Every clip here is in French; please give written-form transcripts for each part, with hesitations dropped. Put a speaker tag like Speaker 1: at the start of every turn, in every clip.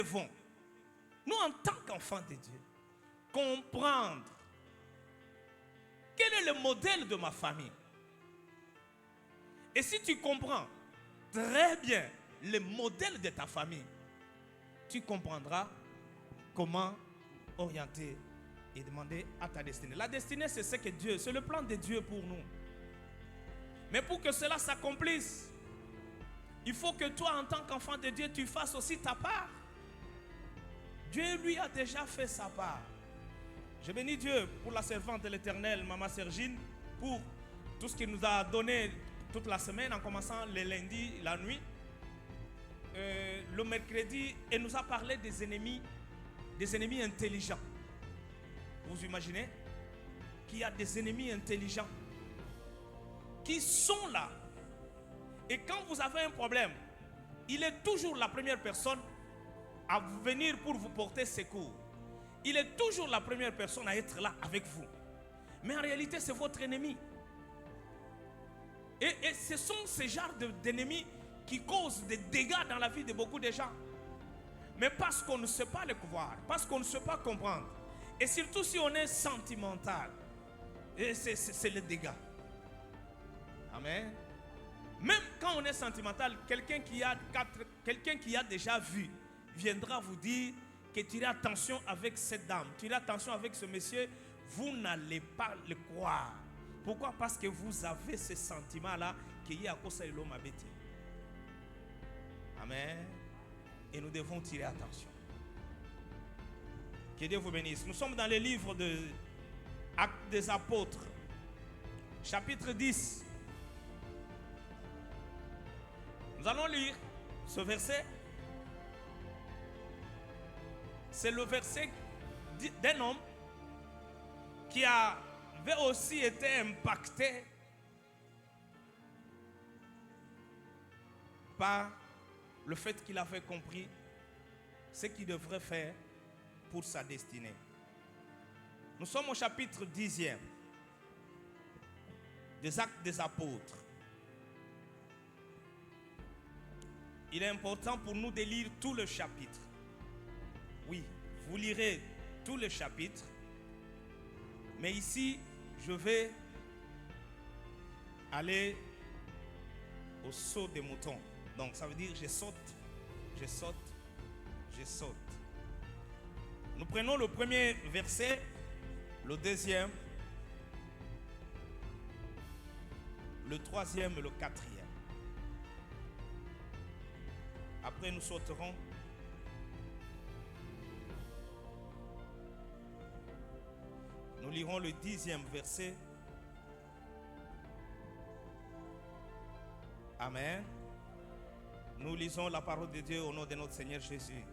Speaker 1: devons, nous en tant qu'enfants de Dieu, comprendre quel est le modèle de ma famille. Et si tu comprends très bien le modèle de ta famille, tu comprendras comment orienter et demander à ta destinée. La destinée, c'est ce que Dieu, c'est le plan de Dieu pour nous. Mais pour que cela s'accomplisse, il faut que toi, en tant qu'enfant de Dieu, tu fasses aussi ta part. Dieu, lui, a déjà fait sa part. Je bénis Dieu pour la servante de l'Éternel, Maman Sergine, pour tout ce qu'il nous a donné toute la semaine, en commençant le lundi, la nuit, le mercredi, et nous a parlé des ennemis intelligents. Vous imaginez qu'il y a des ennemis intelligents qui sont là. Et quand vous avez un problème, il est toujours la première personne à venir pour vous porter secours. Il est toujours la première personne à être là avec vous. Mais en réalité, c'est votre ennemi. Et ce sont ces genres d'ennemis qui causent des dégâts dans la vie de beaucoup de gens. Mais parce qu'on ne sait pas le voir, parce qu'on ne sait pas comprendre, et surtout si on est sentimental, c'est le dégât. Amen. Même quand on est sentimental, quelqu'un qui a déjà vu viendra vous dire que tirez attention avec cette dame, tirez attention avec ce monsieur, vous n'allez pas le croire. Pourquoi? Parce que vous avez ce sentiment-là qui est à cause de l'homme habité. Amen. Et nous devons tirer attention. Que Dieu vous bénisse. Nous sommes dans le livre de Actes des Apôtres, chapitre 10. Nous allons lire ce verset. C'est le verset d'un homme qui avait aussi été impacté par le fait qu'il avait compris ce qu'il devrait faire pour sa destinée. Nous sommes au chapitre 10e des Actes des Apôtres. Il est important pour nous de lire tout le chapitre. Oui, vous lirez tout le chapitre. Mais ici, je vais aller au saut des moutons. Donc, ça veut dire je saute, je saute, je saute. Nous prenons le premier verset, le deuxième, le troisième et le quatrième. Après, nous sauterons. Nous lirons le 10e verset. Amen. Nous lisons la parole de Dieu au nom de notre Seigneur Jésus.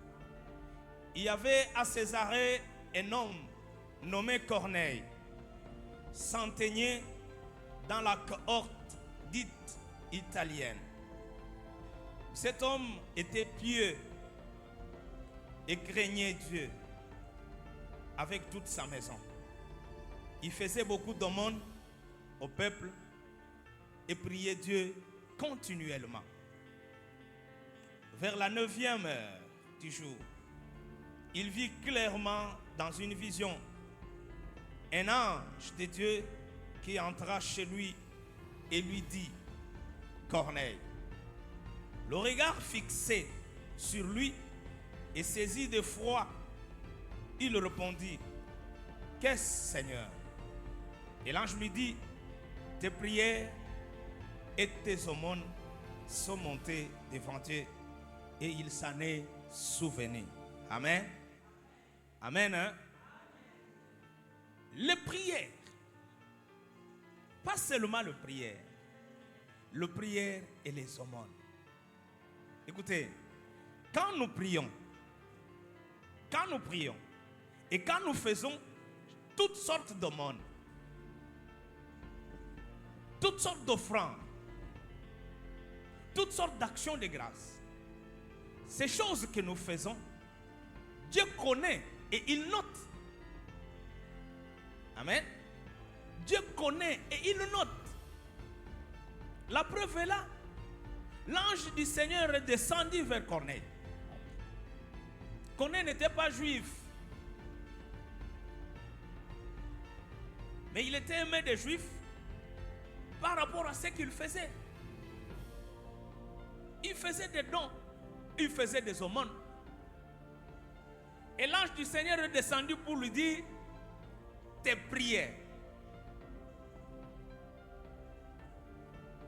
Speaker 1: Il y avait à Césarée un homme nommé Corneille, centenier dans la cohorte dite italienne. Cet homme était pieux et craignait Dieu avec toute sa maison. Il faisait beaucoup d'aumônes au peuple et priait Dieu continuellement. Vers la 9e heure du jour, il vit clairement dans une vision un ange de Dieu qui entra chez lui et lui dit: Corneille. Le regard fixé sur lui et saisi de froid, il répondit: Qu'est-ce, Seigneur? Et l'ange lui dit: Tes prières et tes aumônes sont montées devant Dieu, et il s'en est souvenu. Amen. Amen. Hein? Les prières, pas seulement le prière et les aumônes. Écoutez, quand nous prions et quand nous faisons toutes sortes d'aumônes, toutes sortes d'offrandes, toutes sortes d'actions de grâce, ces choses que nous faisons, Dieu connaît et il note. Amen. Dieu connaît et il note. La preuve est là. L'ange du Seigneur est descendu vers Corneille. Corneille n'était pas juif. Mais il était aimé des Juifs par rapport à ce qu'il faisait. Il faisait des dons, il faisait des aumônes. Et l'ange du Seigneur est descendu pour lui dire, tes prières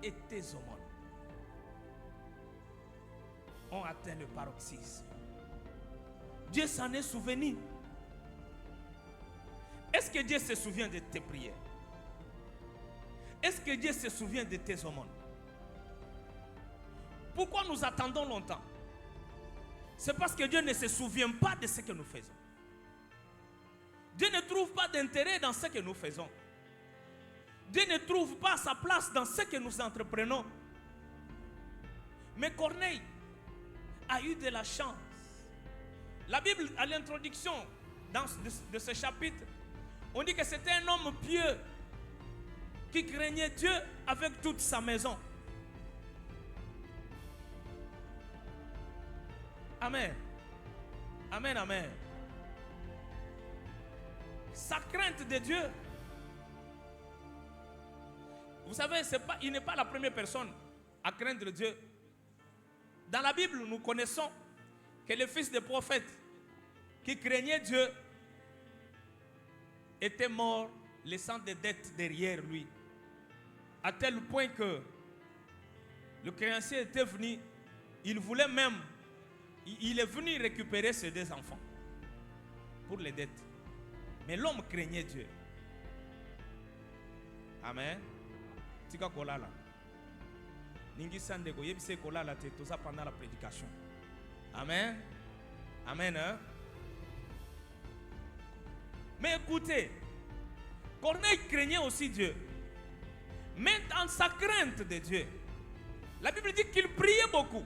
Speaker 1: et tes aumônes ont atteint le paroxysme. Dieu s'en est souvenu. Est-ce que Dieu se souvient de tes prières? Est-ce que Dieu se souvient de tes aumônes? Pourquoi nous attendons longtemps? C'est parce que Dieu ne se souvient pas de ce que nous faisons. Dieu ne trouve pas d'intérêt dans ce que nous faisons. Dieu ne trouve pas sa place dans ce que nous entreprenons. Mais Corneille a eu de la chance. La Bible, à l'introduction de ce chapitre, on dit que c'était un homme pieux qui craignait Dieu avec toute sa maison. Amen. Amen, amen. Sa crainte de Dieu. Vous savez, il n'est pas la première personne à craindre Dieu. Dans la Bible, nous connaissons que le fils des prophètes qui craignait Dieu était mort, laissant des dettes derrière lui. À tel point que le créancier était venu, il voulait même, il est venu récupérer ses 2 enfants pour les dettes. Mais l'homme craignait Dieu. Amen. Tika kolala. Ningi sandego yebise kolala te tout ça pendant la prédication. Amen. Amen. Hein? Mais écoutez, Corneille craignait aussi Dieu. Mais dans sa crainte de Dieu, la Bible dit qu'il priait beaucoup.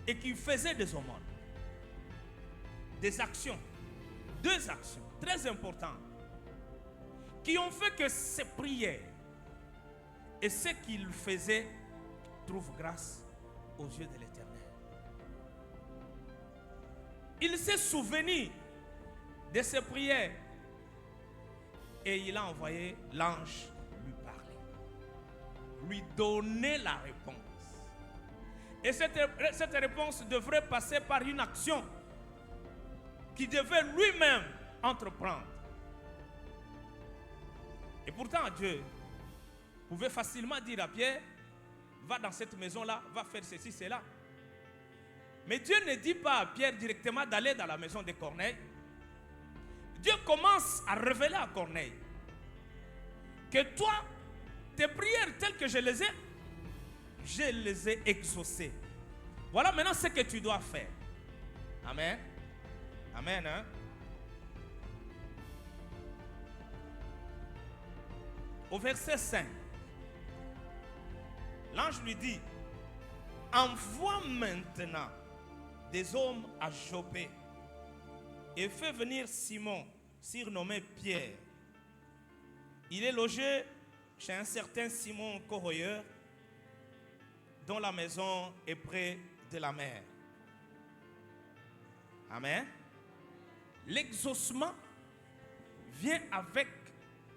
Speaker 1: Et qu'il faisait des aumônes. Des actions. 2 actions très importantes. Qui ont fait que ses prières et ce qu'il faisait trouvent grâce aux yeux de l'Éternel. Il s'est souvenu de ses prières et il a envoyé l'ange lui parler, lui donner la réponse. Et cette réponse devrait passer par une action qu'il devait lui-même entreprendre. Et pourtant Dieu pouvait facilement dire à Pierre, va dans cette maison-là, va faire ceci, cela. Mais Dieu ne dit pas à Pierre directement d'aller dans la maison de Corneille. Dieu commence à révéler à Corneille que toi, tes prières telles que je les ai exaucées. Voilà maintenant ce que tu dois faire. Amen. Amen. Hein? Au verset 5, l'ange lui dit, envoie maintenant des hommes à Jopé et fais venir Simon, surnommé Pierre. Il est logé chez un certain Simon corroyeur, dont la maison est près de la mer. Amen. L'exaucement vient avec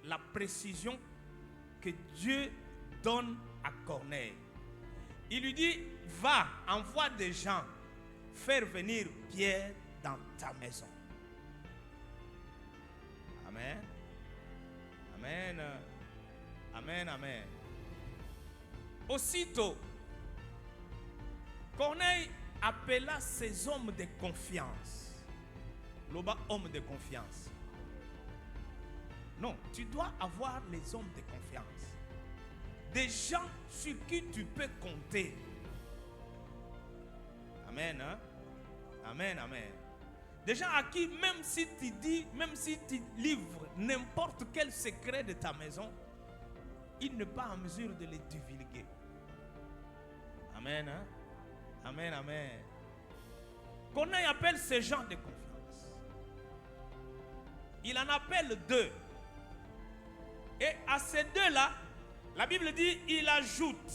Speaker 1: la précision que Dieu donne à Corneille. Il lui dit, va, envoie des gens faire venir Pierre dans ta maison. Amen. Amen. Amen, amen. Aussitôt, Corneille appela ses hommes de confiance. Loba, homme de confiance. Non, tu dois avoir les hommes de confiance. Des gens sur qui tu peux compter. Amen. Hein? Amen, amen. Des gens à qui, même si tu dis, même si tu livres n'importe quel secret de ta maison, il n'est pas en mesure de les divulguer. Amen. Hein? Amen, amen. Corneille appelle ces gens de confiance. Il en appelle 2. Et à ces 2-là, la Bible dit, il ajoute.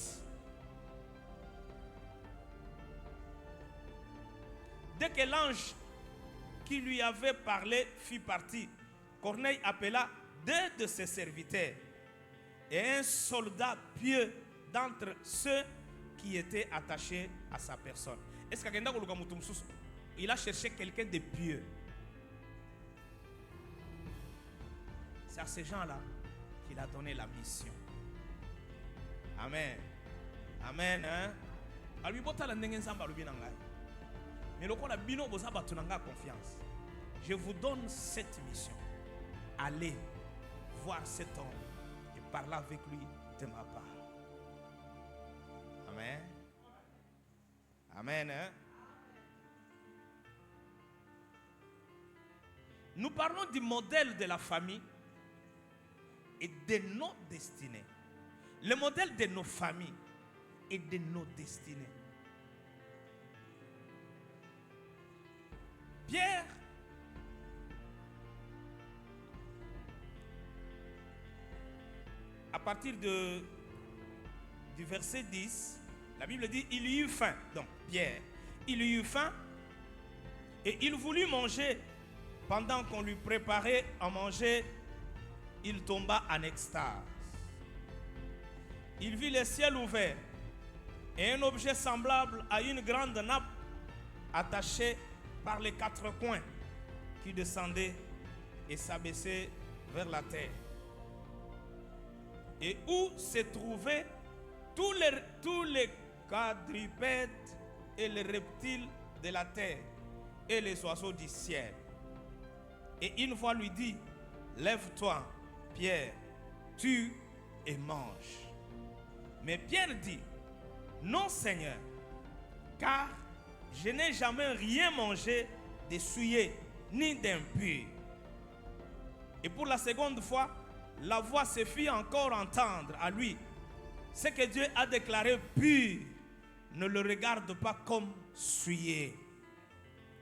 Speaker 1: Dès que l'ange qui lui avait parlé fut parti, Corneille appela 2 de ses serviteurs et un soldat pieux d'entre ceux qui étaient attachés à sa personne. Est-ce qu'il a cherché quelqu'un de pieux? C'est à ces gens-là qu'il a donné la mission. Amen. Amen. Hein? Mais le confiance. Je vous donne cette mission. Allez voir cet homme et parler avec lui de ma part. Amen. Amen. Hein? Nous parlons du modèle de la famille et de nos destinées. Le modèle de nos familles et de nos destinées. Pierre à partir du verset 10, la Bible dit il y eut faim. Donc Pierre, il y eut faim et il voulut manger. Pendant qu'on lui préparait à manger, il tomba en extase. Il vit le ciel ouvert et un objet semblable à une grande nappe attachée par les 4 coins qui descendait et s'abaissait vers la terre. Et où se trouvaient tous les quadrupèdes et les reptiles de la terre et les oiseaux du ciel. Et une voix lui dit, lève-toi, Pierre, tue et mange. Mais Pierre dit, non Seigneur, car je n'ai jamais rien mangé de souillé ni d'impur. Et pour la seconde fois, la voix se fit encore entendre à lui. Ce que Dieu a déclaré pur, ne le regarde pas comme souillé.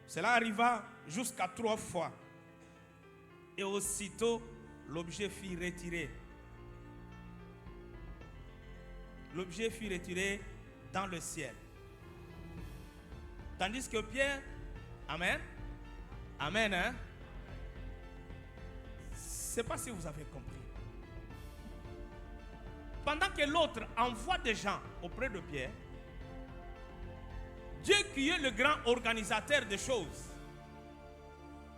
Speaker 1: Cela arriva jusqu'à 3 fois. Et aussitôt, l'objet fut retiré. L'objet fut retiré dans le ciel. Tandis que Pierre, amen, amen, hein? Je ne sais pas si vous avez compris. Pendant que l'autre envoie des gens auprès de Pierre, Dieu qui est le grand organisateur des choses,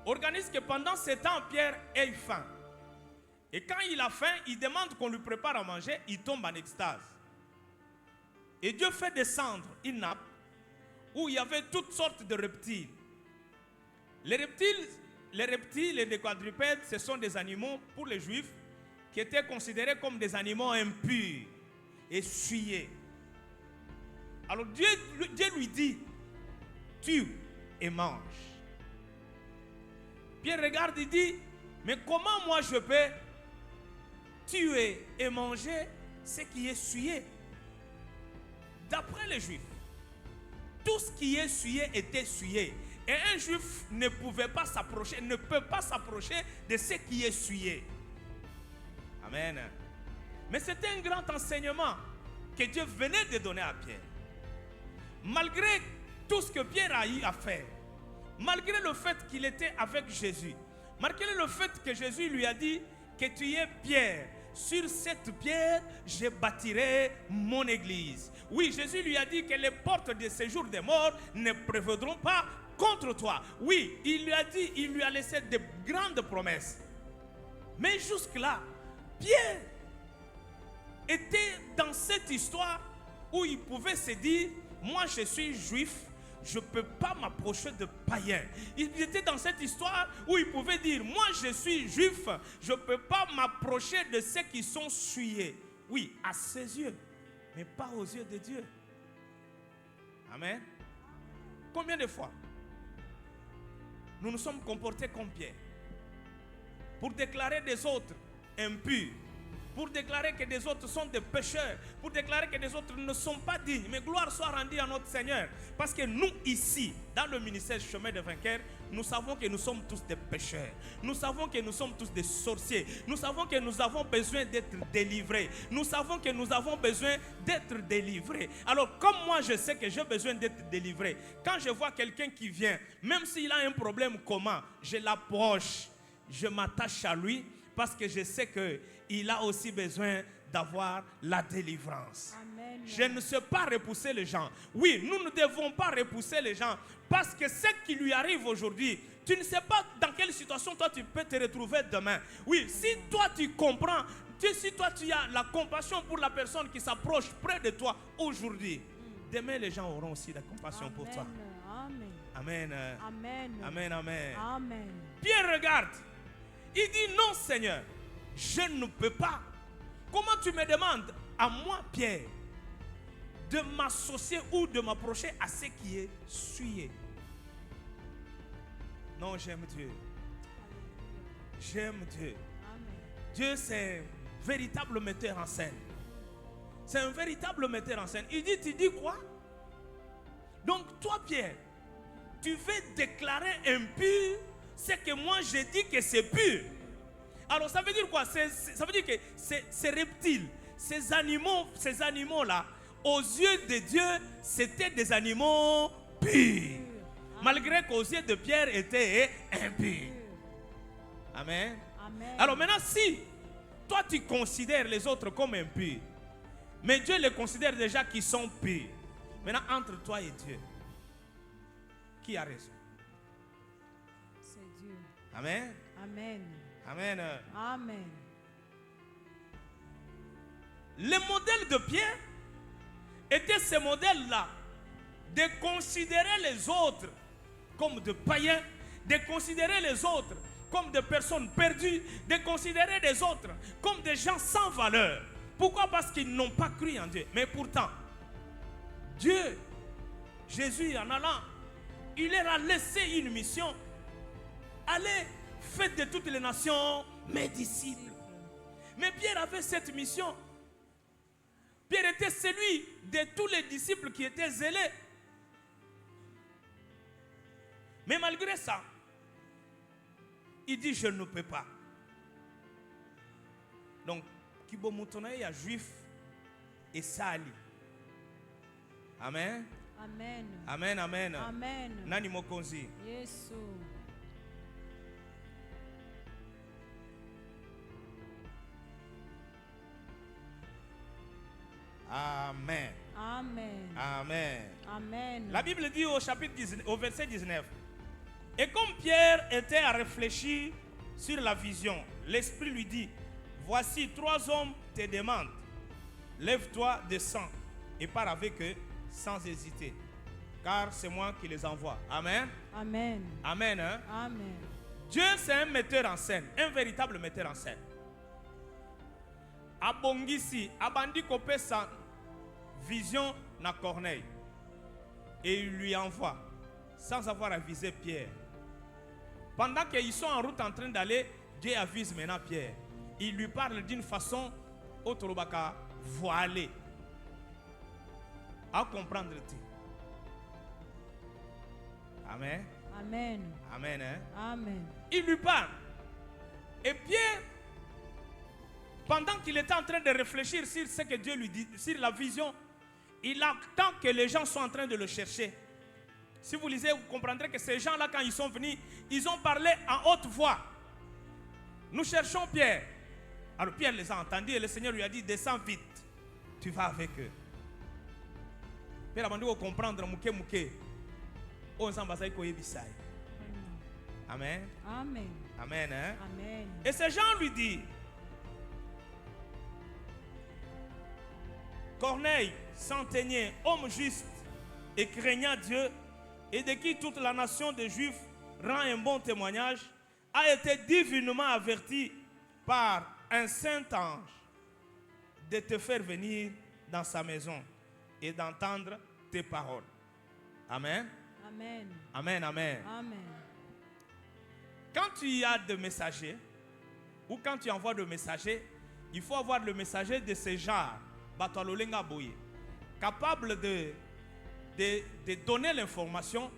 Speaker 1: organise que pendant ce temps, Pierre ait faim. Et quand il a faim, il demande qu'on lui prépare à manger, il tombe en extase. Et Dieu fait descendre une nappe où il y avait toutes sortes de reptiles. Les reptiles et les quadrupèdes, ce sont des animaux pour les Juifs qui étaient considérés comme des animaux impurs et souillés. Alors Dieu lui dit, tue et mange. Pierre regarde et dit, mais comment moi je peux tuer et manger ce qui est souillé? D'après les Juifs, tout ce qui est souillé était souillé. Et un Juif ne pouvait pas s'approcher, ne peut pas s'approcher de ce qui est souillé. Amen. Mais c'était un grand enseignement que Dieu venait de donner à Pierre. Malgré tout ce que Pierre a eu à faire, malgré le fait qu'il était avec Jésus, malgré le fait que Jésus lui a dit que tu es Pierre, sur cette pierre, je bâtirai mon église. Oui, Jésus lui a dit que les portes de séjour des morts ne prévaudront pas contre toi. Oui, il lui a dit, il lui a laissé de grandes promesses. Mais jusque-là, Pierre était dans cette histoire où il pouvait se dire, moi je suis juif, je ne peux pas m'approcher de païens. Il était dans cette histoire où il pouvait dire, moi je suis juif, je ne peux pas m'approcher de ceux qui sont souillés. Oui, à ses yeux, mais pas aux yeux de Dieu. Amen. Combien de fois nous nous sommes comportés comme Pierre pour déclarer des autres impurs, pour déclarer que des autres sont des pécheurs, pour déclarer que des autres ne sont pas dignes. Mais gloire soit rendue à notre Seigneur. Parce que nous ici, dans le ministère Chemin des Vainqueurs, nous savons que nous sommes tous des pécheurs. Nous savons que nous sommes tous des sorciers. Nous savons que nous avons besoin d'être délivrés. Nous savons que nous avons besoin d'être délivrés. Alors comme moi je sais que j'ai besoin d'être délivré, quand je vois quelqu'un qui vient, même s'il a un problème commun, je l'approche, je m'attache à lui parce que je sais qu'il a aussi besoin d'avoir la délivrance.
Speaker 2: Amen.
Speaker 1: Je ne sais pas repousser les gens. Oui, nous ne devons pas repousser les gens parce que ce qui lui arrive aujourd'hui, tu ne sais pas dans quelle situation toi tu peux te retrouver demain. Oui, si toi tu comprends, si toi tu as la compassion pour la personne qui s'approche près de toi aujourd'hui, demain les gens auront aussi la compassion pour toi.
Speaker 2: Amen.
Speaker 1: Amen.
Speaker 2: Amen.
Speaker 1: Amen, amen.
Speaker 2: Amen.
Speaker 1: Pierre regarde. Il dit non Seigneur, je ne peux pas. Comment tu me demandes à moi Pierre de m'associer ou de m'approcher à ce qui est souillé? Non, j'aime Dieu. J'aime Dieu.
Speaker 2: Amen.
Speaker 1: Dieu c'est un véritable metteur en scène. C'est un véritable metteur en scène. Il dit, tu dis quoi? Donc toi Pierre, tu veux déclarer impur ce que moi j'ai dit que c'est pur. Alors ça veut dire quoi? Ça veut dire que ces reptiles, ces animaux-là, aux yeux de Dieu, c'était des animaux purs. Malgré qu'aux yeux de Pierre, étaient impurs. Amen.
Speaker 2: Amen.
Speaker 1: Alors maintenant, si toi tu considères les autres comme impurs, mais Dieu les considère déjà qu'ils sont purs. Maintenant, entre toi et Dieu, qui a raison?
Speaker 2: C'est Dieu.
Speaker 1: Amen.
Speaker 2: Amen.
Speaker 1: Amen.
Speaker 2: Amen.
Speaker 1: Le modèle de Pierre était ce modèle-là, de considérer les autres comme des païens, de considérer les autres comme des personnes perdues, de considérer les autres comme des gens sans valeur. Pourquoi? Parce qu'ils n'ont pas cru en Dieu. Mais pourtant, Dieu, Jésus en allant, il leur a laissé une mission. Allez, faites de toutes les nations mes disciples. Mais Pierre avait cette mission. Pierre était celui de tous les disciples qui étaient zélés. Mais malgré ça, il dit je ne peux pas. Donc, Kibo Moutonaï a juif et sali. Amen.
Speaker 2: Amen.
Speaker 1: Amen, amen.
Speaker 2: Amen.
Speaker 1: Nani mokonzi.
Speaker 2: Yesu.
Speaker 1: Amen.
Speaker 2: Amen.
Speaker 1: Amen.
Speaker 2: Amen.
Speaker 1: La Bible dit au chapitre 19, au verset 19. Et comme Pierre était à réfléchir sur la vision, l'Esprit lui dit, voici 3 hommes te demandent, lève-toi, descends et pars avec eux sans hésiter, car c'est moi qui les envoie. Amen.
Speaker 2: Amen.
Speaker 1: Amen. Hein?
Speaker 2: Amen.
Speaker 1: Dieu c'est un metteur en scène, un véritable metteur en scène. Abongisi, abandi kopé sa vision na Corneille et il lui envoie sans avoir avisé Pierre. Pendant qu'ils sont en route en train d'aller, Dieu avise maintenant Pierre. Il lui parle d'une façon autrobaka voilée. À comprendre. Amen.
Speaker 2: Amen.
Speaker 1: Amen. Hein?
Speaker 2: Amen.
Speaker 1: Il lui parle. Et Pierre, pendant qu'il était en train de réfléchir sur ce que Dieu lui dit, sur la vision, il attend que les gens soient en train de le chercher. Si vous lisez, vous comprendrez que ces gens-là, quand ils sont venus, ils ont parlé en haute voix. Nous cherchons Pierre. Alors Pierre les a entendus et le Seigneur lui a dit, descends vite, tu vas avec eux. Pierre a dit, comprendre, mouké mouké. Amen.
Speaker 2: Amen.
Speaker 1: Amen. Hein?
Speaker 2: Amen.
Speaker 1: Et ces gens lui disent, Corneille, centenier, homme juste et craignant Dieu, et de qui toute la nation des Juifs rend un bon témoignage, a été divinement averti par un saint ange de te faire venir dans sa maison et d'entendre tes paroles. Amen.
Speaker 2: Amen.
Speaker 1: Amen, amen.
Speaker 2: Amen.
Speaker 1: Quand tu as des messagers, ou quand tu envoies des messagers, il faut avoir le messager de ce genre, Batalolenga Boye, capable de donner l'information.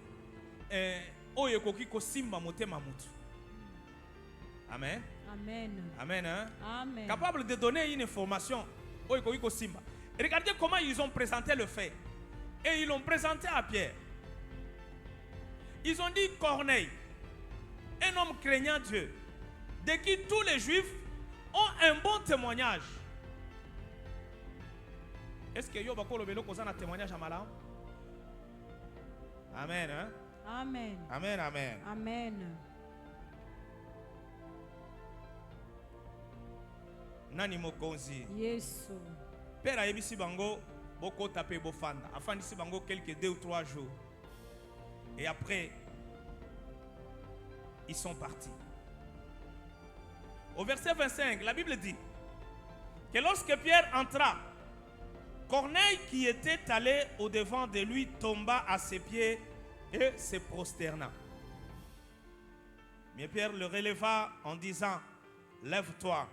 Speaker 1: Amen.
Speaker 2: Amen.
Speaker 1: Amen. Hein?
Speaker 2: Amen.
Speaker 1: Capable de donner une information. Regardez comment ils ont présenté le fait. Et ils l'ont présenté à Pierre. Ils ont dit Corneille, un homme craignant Dieu, de qui tous les Juifs ont un bon témoignage. Est-ce que Yoba Kolobelo a un témoignage à Malam? Amen. Hein?
Speaker 2: Amen.
Speaker 1: Amen. Amen.
Speaker 2: Amen.
Speaker 1: Nani mokonzi.
Speaker 2: Yes.
Speaker 1: Père a ebisi bango boko tapé bofanda. Afin d'ici bango quelques 2 ou 3 jours. Et après, ils sont partis. Au verset 25, la Bible dit que lorsque Pierre entra, Corneille qui était allé au-devant de lui tomba à ses pieds et se prosterna. Mais Pierre le releva en disant, lève-toi.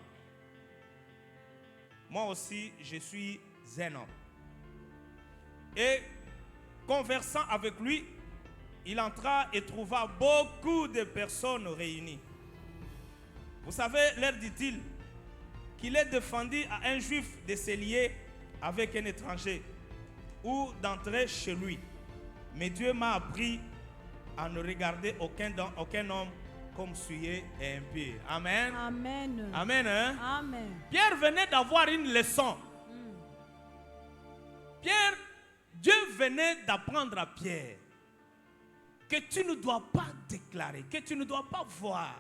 Speaker 1: Moi aussi, je suis un homme. Et conversant avec lui, il entra et trouva beaucoup de personnes réunies. Vous savez, leur dit-il, qu'il est défendu à un juif de se lier avec un étranger ou d'entrer chez lui. Mais Dieu m'a appris à ne regarder aucun homme comme souillé et impur. Amen.
Speaker 2: Amen.
Speaker 1: Amen. Hein?
Speaker 2: Amen.
Speaker 1: Pierre venait d'avoir une leçon. Pierre, Dieu venait d'apprendre à Pierre que tu ne dois pas déclarer, que tu ne dois pas voir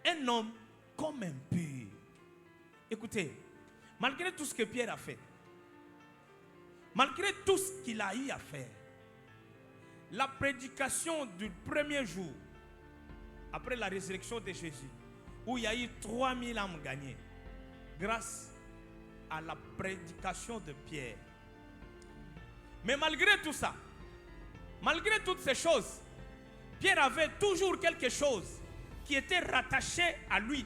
Speaker 1: un homme comme impur. Écoutez, malgré tout ce que Pierre a fait, malgré tout ce qu'il a eu à faire, la prédication du premier jour, après la résurrection de Jésus, où il y a eu 3000 âmes gagnées, grâce à la prédication de Pierre. Mais malgré tout ça, malgré toutes ces choses, Pierre avait toujours quelque chose qui était rattaché à lui,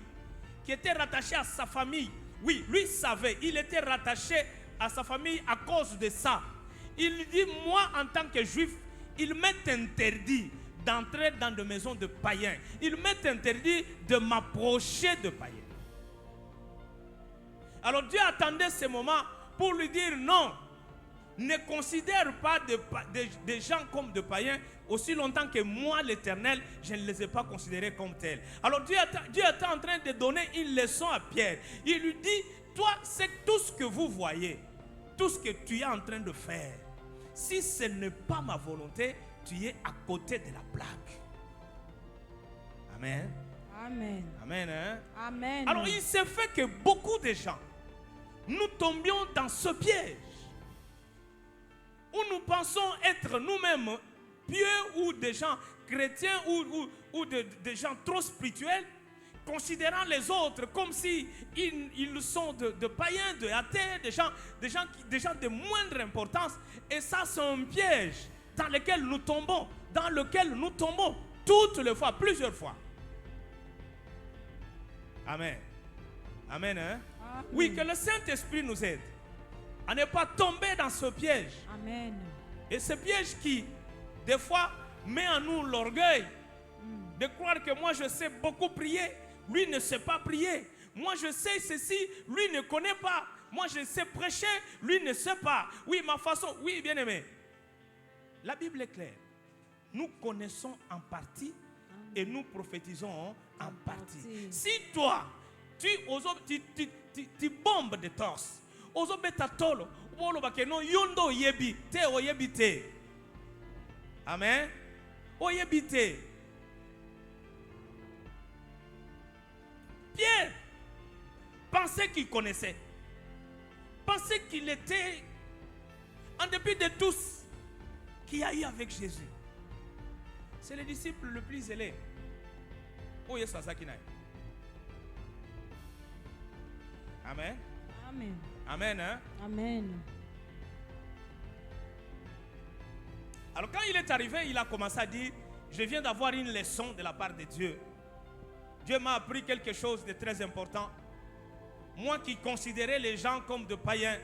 Speaker 1: qui était rattaché à sa famille. Oui, lui savait, il était rattaché à sa famille à cause de ça. Il dit, moi en tant que juif, il m'est interdit d'entrer dans des maisons de païens. Il m'est interdit de m'approcher de païens. Alors Dieu attendait ce moment pour lui dire non, ne considère pas des gens comme des païens aussi longtemps que moi, l'Éternel, je ne les ai pas considérés comme tels. Alors Dieu était en train de donner une leçon à Pierre. Il lui dit, toi, c'est tout ce que vous voyez, tout ce que tu es en train de faire. Si ce n'est pas ma volonté, tu es à côté de la plaque. Amen.
Speaker 2: Amen.
Speaker 1: Amen. Hein?
Speaker 2: Amen.
Speaker 1: Alors il s'est fait que beaucoup de gens, nous tombions dans ce piège où nous pensons être nous-mêmes pieux ou des gens chrétiens ou des gens trop spirituels, considérant les autres comme si ils sont de païens, de athées, des gens de moindre importance. Et ça, c'est un piège dans lequel nous tombons toutes les fois, plusieurs fois. Amen. Amen. Hein?
Speaker 2: Amen.
Speaker 1: Oui, que le Saint-Esprit nous aide à ne pas tomber dans ce piège.
Speaker 2: Amen.
Speaker 1: Et ce piège qui, des fois, met en nous l'orgueil de croire que moi je sais beaucoup prier, lui ne sait pas prier. Moi je sais ceci, lui ne connaît pas. Moi je sais prêcher, lui ne sait pas. Oui, ma façon, oui, bien aimé. La Bible est claire. Nous connaissons en partie et nous prophétisons en partie. Si toi, tu bombes de torse, amen. Pierre pensait qu'il connaissait, pensait qu'il était, en dépit de tous qu'il y a eu avec Jésus. C'est le disciple le plus zélé. Oh, yes, amen.
Speaker 2: Amen.
Speaker 1: Amen. Hein?
Speaker 2: Amen.
Speaker 1: Alors quand il est arrivé, il a commencé à dire, je viens d'avoir une leçon de la part de Dieu. Dieu m'a appris quelque chose de très important. moi qui considérais les gens comme de païens,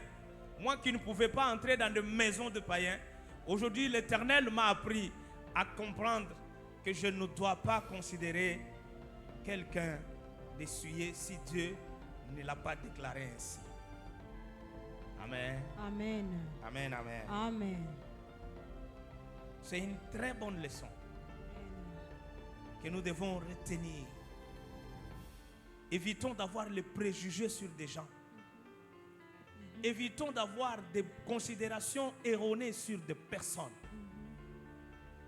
Speaker 1: moi qui ne pouvais pas entrer dans des maisons de païens, aujourd'hui l'Éternel m'a appris à comprendre que je ne dois pas considérer quelqu'un d'essuyé si Dieu ne l'a pas déclaré ainsi. Amen.
Speaker 2: Amen.
Speaker 1: Amen, amen.
Speaker 2: Amen.
Speaker 1: C'est une très bonne leçon que nous devons retenir. Évitons d'avoir les préjugés sur des gens. Évitons d'avoir des considérations erronées sur des personnes.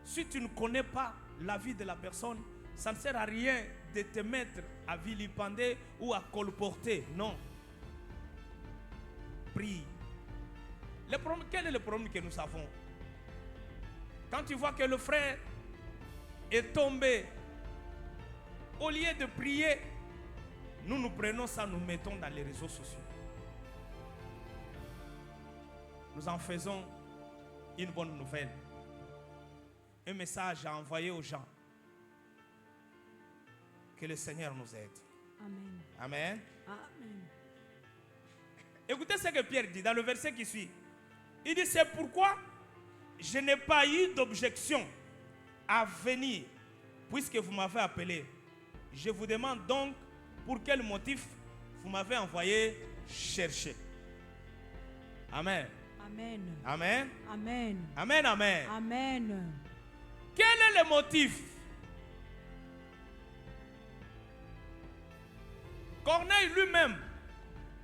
Speaker 1: Si tu ne connais pas la vie de la personne, ça ne sert à rien de te mettre à vilipender ou à colporter. Non. Prie. Quel est le problème que nous avons? Quand tu vois que le frère est tombé, au lieu de prier, nous prenons ça, nous mettons dans les réseaux sociaux. Nous en faisons une bonne nouvelle. Un message à envoyer aux gens. Que le Seigneur nous aide.
Speaker 2: Amen.
Speaker 1: Amen.
Speaker 2: Amen.
Speaker 1: Écoutez ce que Pierre dit dans le verset qui suit. Il dit, c'est pourquoi je n'ai pas eu d'objection à venir, puisque vous m'avez appelé. Je vous demande donc pour quel motif vous m'avez envoyé chercher. Amen.
Speaker 2: Amen.
Speaker 1: Amen.
Speaker 2: Amen.
Speaker 1: Amen, amen.
Speaker 2: Amen.
Speaker 1: Quel est le motif? Corneille lui-même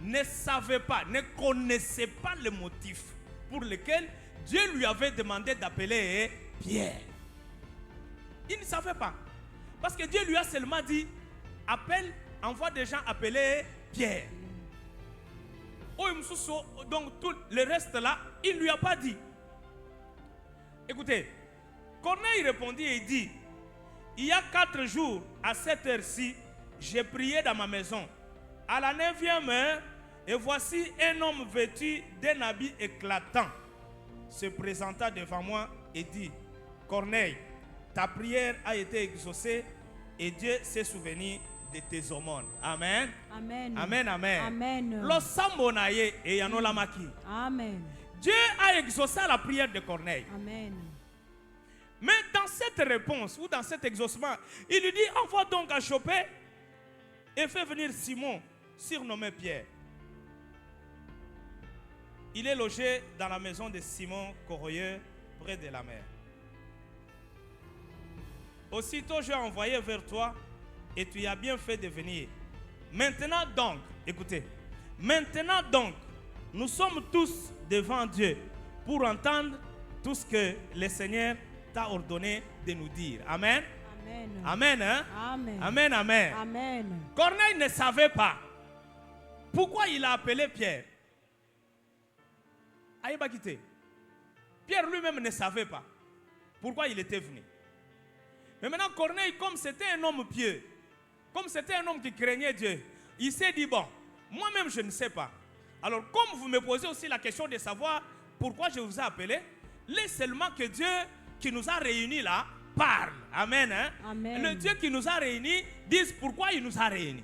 Speaker 1: ne savait pas, ne connaissait pas le motif pour lequel Dieu lui avait demandé d'appeler Pierre. Il ne savait pas. Parce que Dieu lui a seulement dit, appelle, envoie des gens appeler Pierre. Donc tout le reste là, il ne lui a pas dit. Écoutez, Corneille répondit et dit, il y a 4 jours à cette heure-ci, j'ai prié dans ma maison. À la 9e heure, et voici un homme vêtu d'un habit éclatant se présenta devant moi et dit, Corneille, ta prière a été exaucée et Dieu s'est souvenu de tes aumônes. Amen.
Speaker 2: Amen.
Speaker 1: Amen, amen.
Speaker 2: Amen.
Speaker 1: Losambonaye et yanolamaki.
Speaker 2: Amen.
Speaker 1: Dieu a exaucé la prière de Corneille.
Speaker 2: Amen.
Speaker 1: Mais dans cette réponse ou dans cet exaucement, il lui dit, envoie donc à Joppe et fais venir Simon, surnommé Pierre. Il est logé dans la maison de Simon Corroyeur, près de la mer. Aussitôt, j'ai envoyé vers toi et tu as bien fait de venir. Maintenant donc, écoutez, maintenant donc, nous sommes tous devant Dieu pour entendre tout ce que le Seigneur t'a ordonné de nous dire. Amen.
Speaker 2: Amen.
Speaker 1: Amen. Hein?
Speaker 2: Amen.
Speaker 1: Amen. Amen.
Speaker 2: Amen.
Speaker 1: Corneille ne savait pas pourquoi il a appelé Pierre. Aïba quitté. Pierre lui-même ne savait pas pourquoi il était venu. Mais maintenant, Corneille, comme c'était un homme pieux, comme c'était un homme qui craignait Dieu, il s'est dit, bon, moi-même je ne sais pas. Alors, comme vous me posez aussi la question de savoir pourquoi je vous ai appelé, laissez seulement que Dieu qui nous a réunis là parle. Amen. Hein?
Speaker 2: Amen.
Speaker 1: Le Dieu qui nous a réunis dise pourquoi il nous a réunis.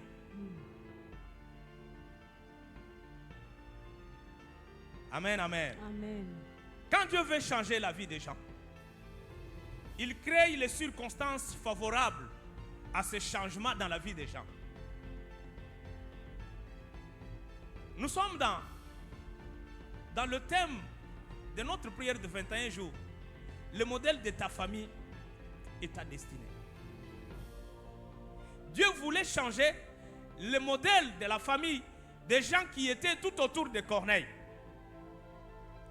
Speaker 1: Amen, amen.
Speaker 2: Amen.
Speaker 1: Quand Dieu veut changer la vie des gens, il crée les circonstances favorables à ce changement dans la vie des gens. Nous sommes dans le thème de notre prière de 21 jours. Le modèle de ta famille et ta destinée. Dieu voulait changer le modèle de la famille des gens qui étaient tout autour de Corneille.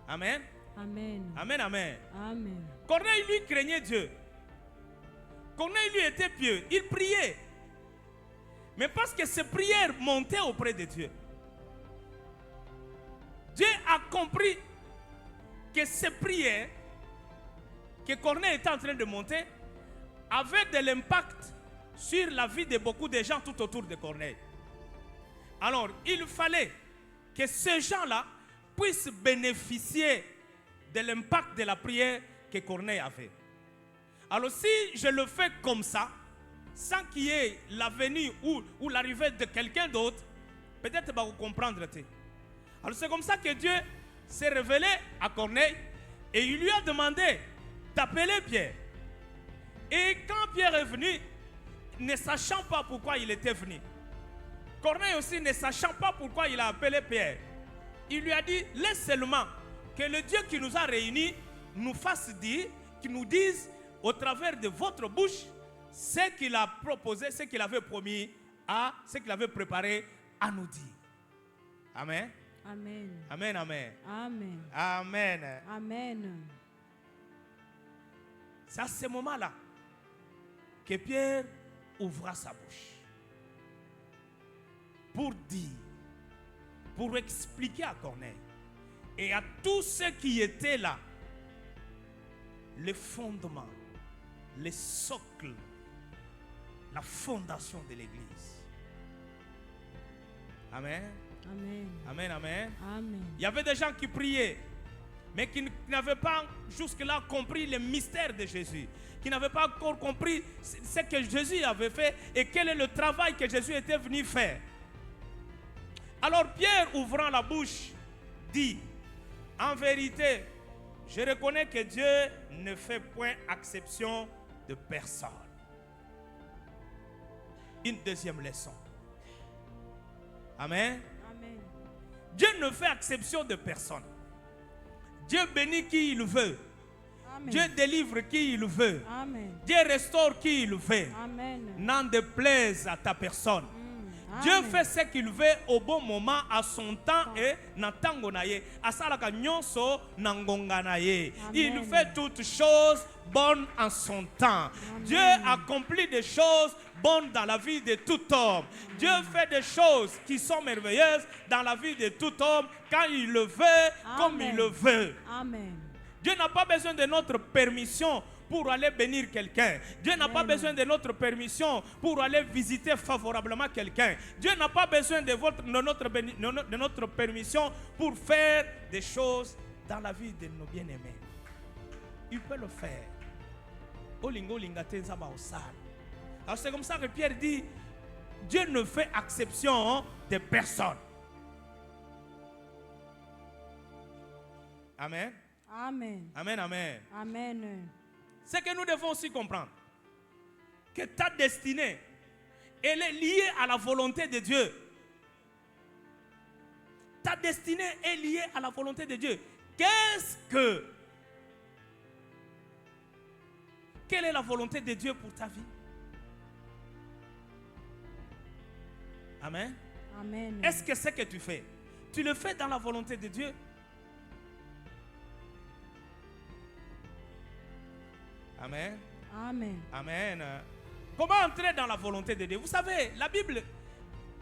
Speaker 1: Amen.
Speaker 2: Amen.
Speaker 1: Amen, amen.
Speaker 2: Amen.
Speaker 1: Corneille, lui, craignait Dieu. Corneille, lui, était pieux. Il priait. Mais parce que ses prières montaient auprès de Dieu, Dieu a compris que ces prières que Corneille était en train de monter avaient de l'impact sur la vie de beaucoup de gens tout autour de Corneille. Alors, il fallait que ces gens-là puissent bénéficier de l'impact de la prière que Corneille avait. Alors, si je le fais comme ça, sans qu'il y ait la venue ou l'arrivée de quelqu'un d'autre, peut-être va vous comprendre. Alors c'est comme ça que Dieu s'est révélé à Corneille et il lui a demandé d'appeler Pierre. Et quand Pierre est venu, ne sachant pas pourquoi il était venu, Corneille aussi ne sachant pas pourquoi il a appelé Pierre, il lui a dit, laisse seulement que le Dieu qui nous a réunis nous fasse dire, qu'il nous dise au travers de votre bouche ce qu'il a proposé, ce qu'il avait promis, ce qu'il avait préparé à nous dire. Amen.
Speaker 2: Amen.
Speaker 1: Amen, amen.
Speaker 2: Amen.
Speaker 1: Amen.
Speaker 2: Amen.
Speaker 1: C'est à ce moment-là que Pierre ouvra sa bouche pour dire, pour expliquer à Corneille et à tous ceux qui étaient là le fondement, le socle, la fondation de l'église. Amen.
Speaker 2: Amen.
Speaker 1: Amen, amen.
Speaker 2: Amen.
Speaker 1: Il y avait des gens qui priaient, mais qui n'avaient pas jusque-là compris le mystère de Jésus, qui n'avaient pas encore compris ce que Jésus avait fait et quel est le travail que Jésus était venu faire. Alors Pierre, ouvrant la bouche, dit, en vérité, je reconnais que Dieu ne fait point exception de personne. Une deuxième leçon. Amen.
Speaker 2: Amen.
Speaker 1: Dieu ne fait exception de personne. Dieu bénit qui il veut.
Speaker 2: Amen.
Speaker 1: Dieu délivre qui il veut.
Speaker 2: Amen.
Speaker 1: Dieu restaure qui il veut.
Speaker 2: Amen.
Speaker 1: N'en déplaise à ta personne. Dieu
Speaker 2: Amen.
Speaker 1: fait ce qu'il veut au bon moment, à son temps et na tango na ye. Asalaka nyonso na ngonga na ye. Il
Speaker 2: Amen.
Speaker 1: fait toutes choses bonnes en son temps.
Speaker 2: Amen.
Speaker 1: Dieu accomplit des choses bonnes dans la vie de tout homme. Dieu fait des choses qui sont merveilleuses dans la vie de tout homme quand il le veut, comme il le veut.
Speaker 2: Amen.
Speaker 1: Dieu n'a pas besoin de notre permission pour aller bénir quelqu'un. Dieu n'a pas besoin de notre permission pour aller visiter favorablement quelqu'un. Dieu n'a pas besoin de notre permission pour faire des choses dans la vie de nos bien-aimés. Il peut le faire. Alors c'est comme ça que Pierre dit, Dieu ne fait exception de personne. Amen.
Speaker 2: Amen.
Speaker 1: Amen, amen.
Speaker 2: Amen.
Speaker 1: C'est que nous devons aussi comprendre que ta destinée, elle est liée à la volonté de Dieu. Ta destinée est liée à la volonté de Dieu. Quelle est la volonté de Dieu pour ta vie? Amen.
Speaker 2: Amen.
Speaker 1: Est-ce que ce que tu fais, tu le fais dans la volonté de Dieu? Amen.
Speaker 2: Amen.
Speaker 1: Amen. Comment entrer dans la volonté de Dieu? Vous savez, la Bible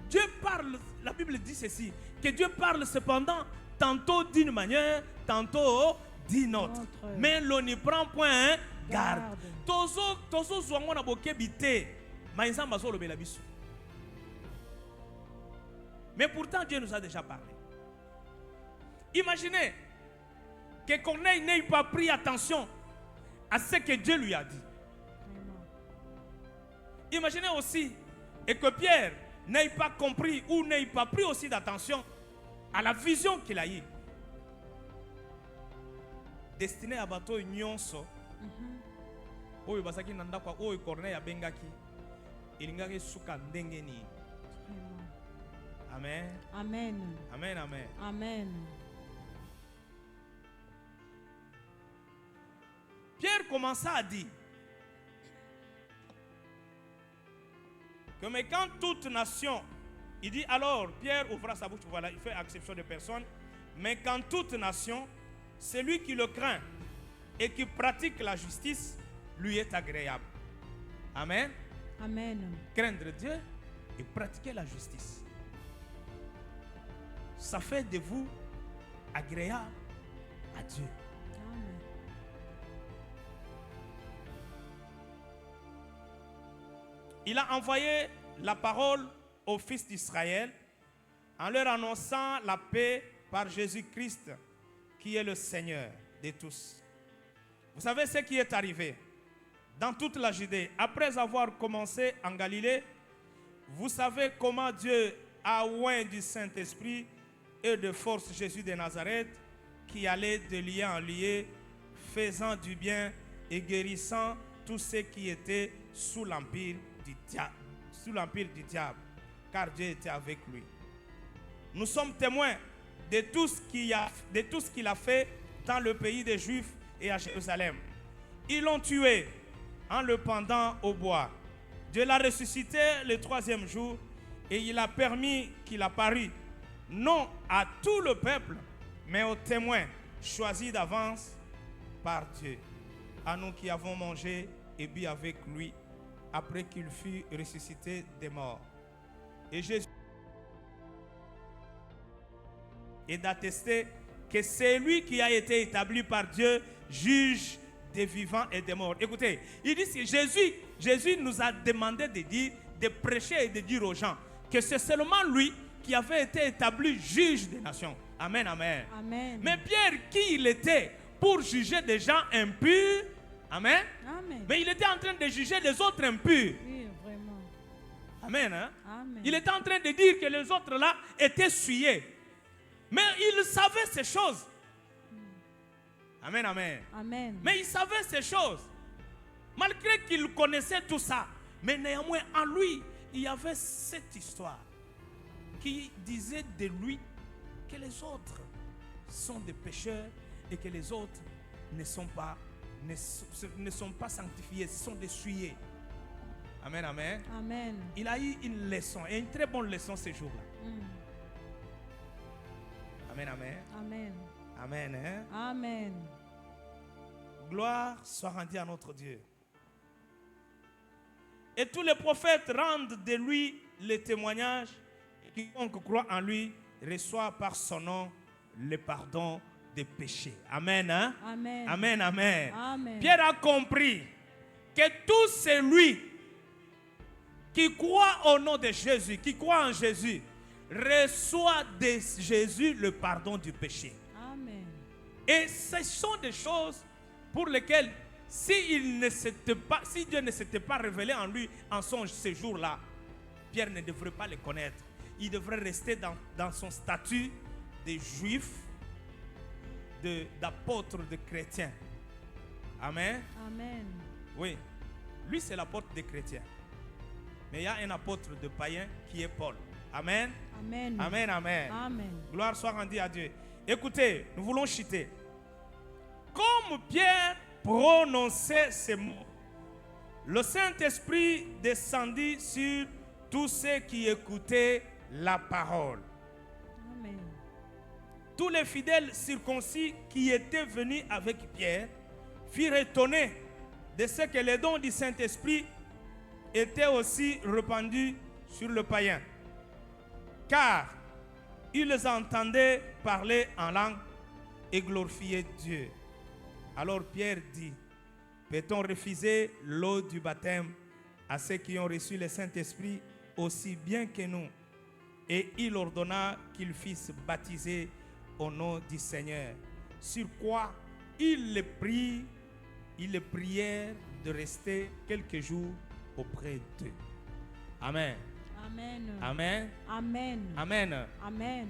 Speaker 1: dit ceci, que Dieu parle cependant tantôt d'une manière, tantôt d'une autre. Mais l'on n'y prend point garde. Mais pourtant, Dieu nous a déjà parlé. Imaginez que Corneille n'ait pas pris attention à ce que Dieu lui a dit. Imaginez aussi et que Pierre n'ait pas compris ou n'ait pas pris aussi d'attention à la vision qu'il a eue. Destiné à bateau nyonso. Oyo basaki nanda kwa oyo Corneille abengaki. Ilingaki suka ndengeni. Amen.
Speaker 2: Amen.
Speaker 1: Amen, amen.
Speaker 2: Amen.
Speaker 1: Pierre commença à dire que mais quand toute nation, il dit alors, Pierre ouvra sa bouche, voilà, il fait exception de personne, mais quand toute nation, celui qui le craint et qui pratique la justice, lui est agréable. Amen.
Speaker 2: Amen.
Speaker 1: Craindre Dieu et pratiquer la justice, ça fait de vous agréable à Dieu.
Speaker 2: Amen.
Speaker 1: Il a envoyé la parole aux fils d'Israël en leur annonçant la paix par Jésus-Christ, qui est le Seigneur de tous. Vous savez ce qui est arrivé dans toute la Judée. Après avoir commencé en Galilée, vous savez comment Dieu a oint du Saint-Esprit et de force Jésus de Nazareth, qui allait de lieu en lieu, faisant du bien et guérissant tous ceux qui étaient sous l'empire du diable, car Dieu était avec lui. Nous sommes témoins de tout ce qu'il a fait dans le pays des Juifs et à Jérusalem. Ils l'ont tué en le pendant au bois. Dieu l'a ressuscité le 3e jour et il a permis qu'il apparût, non à tout le peuple, mais aux témoins choisis d'avance par Dieu, à nous qui avons mangé et bu avec lui après qu'il fut ressuscité des morts. Et Jésus est d'attester que c'est lui qui a été établi par Dieu, juge des vivants et des morts. Écoutez, il dit que Jésus nous a demandé de dire, de prêcher et de dire aux gens que c'est seulement lui qui avait été établi juge des nations. Amen, amen.
Speaker 2: Amen.
Speaker 1: Mais Pierre, qui il était pour juger des gens impurs? Amen.
Speaker 2: Amen.
Speaker 1: Mais il était en train de juger les autres impurs.
Speaker 2: Oui, vraiment.
Speaker 1: Amen. Hein?
Speaker 2: Amen.
Speaker 1: Il était en train de dire que les autres là étaient souillés. Mais il savait ces choses. Amen, amen.
Speaker 2: Amen.
Speaker 1: Mais il savait ces choses. Malgré qu'il connaissait tout ça. Mais néanmoins, en lui, il y avait cette histoire qui disait de lui que les autres sont des pécheurs et que les autres ne sont pas sanctifiés, sont des souillés. Amen, amen.
Speaker 2: Amen.
Speaker 1: Il a eu une leçon, et une très bonne leçon ce jour-là. Amen, amen.
Speaker 2: Amen.
Speaker 1: Amen. Hein?
Speaker 2: Amen.
Speaker 1: Gloire soit rendue à notre Dieu. Et tous les prophètes rendent de lui le témoignage. Quiconque croit en lui reçoit par son nom le pardon des péchés. Amen. Hein?
Speaker 2: Amen.
Speaker 1: Amen, amen.
Speaker 2: Amen.
Speaker 1: Pierre a compris que tout celui qui croit au nom de Jésus, qui croit en Jésus, reçoit de Jésus le pardon du péché.
Speaker 2: Amen.
Speaker 1: Et ce sont des choses pour lesquelles, si Dieu ne s'était pas révélé en lui en ce jour-là, Pierre ne devrait pas le connaître. Il devrait rester dans son statut de juif, d'apôtre, de chrétien. Amen.
Speaker 2: Amen.
Speaker 1: Oui, lui c'est l'apôtre des chrétiens. Mais il y a un apôtre de païen qui est Paul. Amen.
Speaker 2: Amen.
Speaker 1: Amen, amen.
Speaker 2: Amen.
Speaker 1: Gloire soit rendue à Dieu. Écoutez, nous voulons chuter. Comme Pierre prononçait ces mots, le Saint-Esprit descendit sur tous ceux qui écoutaient la parole.
Speaker 2: Amen.
Speaker 1: Tous les fidèles circoncis qui étaient venus avec Pierre furent étonnés de ce que les dons du Saint-Esprit étaient aussi répandus sur le païen. Car ils entendaient parler en langue et glorifier Dieu. Alors Pierre dit, peut-on refuser l'eau du baptême à ceux qui ont reçu le Saint-Esprit aussi bien que nous? Et il ordonna qu'ils fissent baptiser au nom du Seigneur. Sur quoi ils les prièrent de rester quelques jours auprès d'eux. Amen.
Speaker 2: Amen.
Speaker 1: Amen.
Speaker 2: Amen.
Speaker 1: Amen.
Speaker 2: Amen.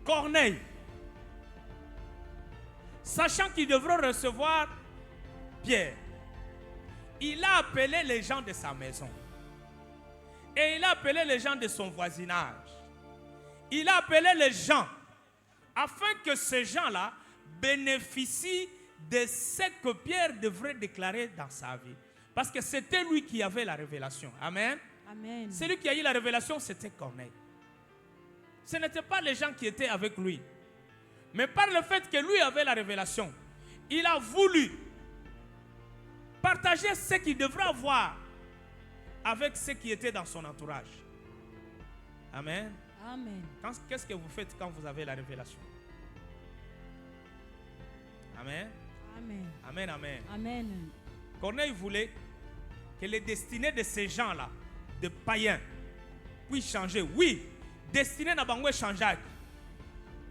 Speaker 1: Corneille, sachant qu'il devrait recevoir Pierre, il a appelé les gens de sa maison. Et il a appelé les gens de son voisinage. Il a appelé les gens afin que ces gens-là bénéficient de ce que Pierre devrait déclarer dans sa vie. Parce que c'était lui qui avait la révélation. Amen.
Speaker 2: Amen.
Speaker 1: Celui qui a eu la révélation, c'était Corneille. Ce n'étaient pas les gens qui étaient avec lui. Mais par le fait que lui avait la révélation, il a voulu partager ce qu'il devrait avoir avec ceux qui étaient dans son entourage. Amen.
Speaker 2: Amen.
Speaker 1: Qu'est-ce que vous faites quand vous avez la révélation? Amen.
Speaker 2: Amen.
Speaker 1: Amen, amen.
Speaker 2: Amen.
Speaker 1: Corneille voulait que les destinées de ces gens-là, de païens, puissent changer. Oui, destinés n'a pas changé.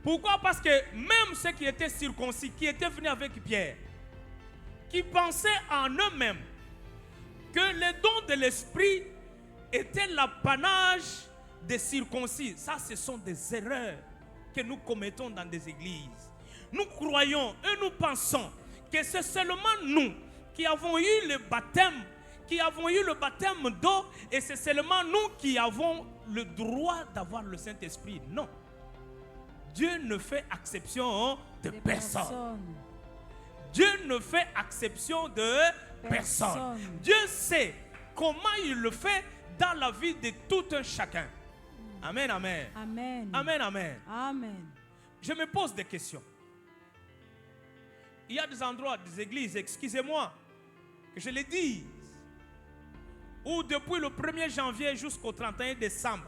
Speaker 1: Pourquoi? Parce que même ceux qui étaient circoncis, qui étaient venus avec Pierre, qui pensaient en eux-mêmes que les dons de l'esprit étaient l'apanage des circoncis. Ça, ce sont des erreurs que nous commettons dans des églises. Nous croyons et nous pensons que c'est seulement nous qui avons eu le baptême, d'eau, et c'est seulement nous qui avons le droit d'avoir le Saint-Esprit. Non. Dieu ne fait exception de personne. Dieu ne fait exception de personne. Dieu sait comment il le fait dans la vie de tout un chacun. Amen, amen.
Speaker 2: Amen.
Speaker 1: Amen, amen.
Speaker 2: Amen.
Speaker 1: Je me pose des questions. Il y a des endroits, des églises, excusez-moi, que je le dise, où depuis le 1er janvier jusqu'au 31 décembre,